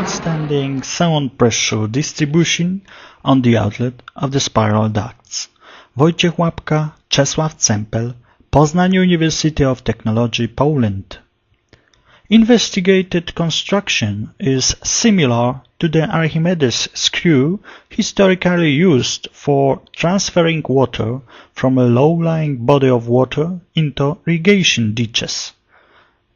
outstanding sound pressure distribution on the outlet of the spiral ducts. Wojciech Lapka, Czesław Campel, Poznań University of Technology, Poland. Investigated construction is similar to the Archimedes screw historically used for transferring water from a low-lying body of water into irrigation ditches.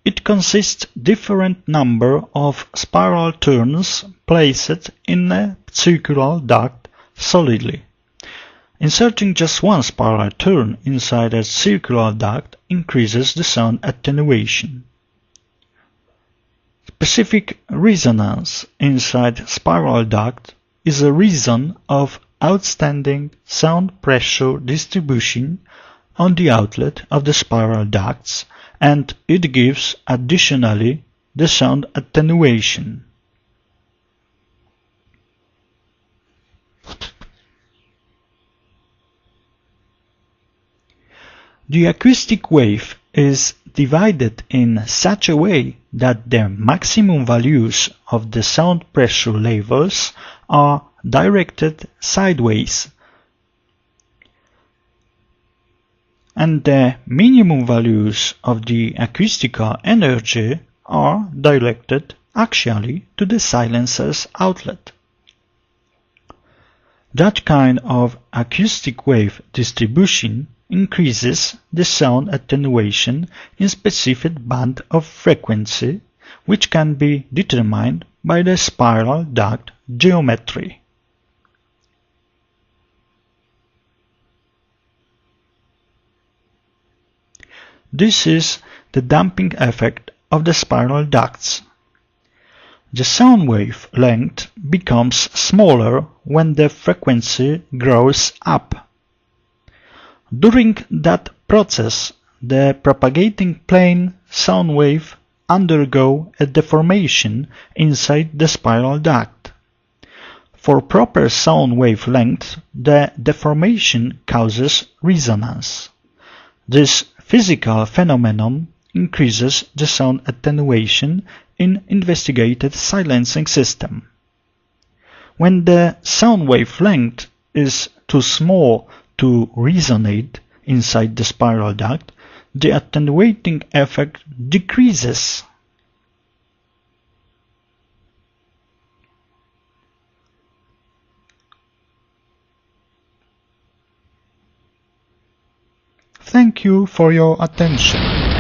It consists different number of spiral turns placed in a circular duct solidly. Inserting just one spiral turn inside a circular duct increases the sound attenuation. Specific resonance inside spiral duct is a reason of outstanding sound pressure distribution on the outlet of the spiral ducts, and it gives additionally the sound attenuation. The acoustic wave is divided in such a way that the maximum values of the sound pressure levels are directed sideways, and the minimum values of the acoustical energy are directed axially to the silencer's outlet. That kind of acoustic wave distribution increases the sound attenuation in specific band of frequency, which can be determined by the spiral duct geometry. This is the damping effect of the spiral ducts. The sound wave length becomes smaller when the frequency grows up. During that process, the propagating plane sound wave undergo a deformation inside the spiral duct. For proper sound wave length, the deformation causes resonance. This physical phenomenon increases the sound attenuation in investigated silencing system. When the sound wave length is too small to resonate inside the spiral duct, the attenuating effect decreases. Thank you for your attention.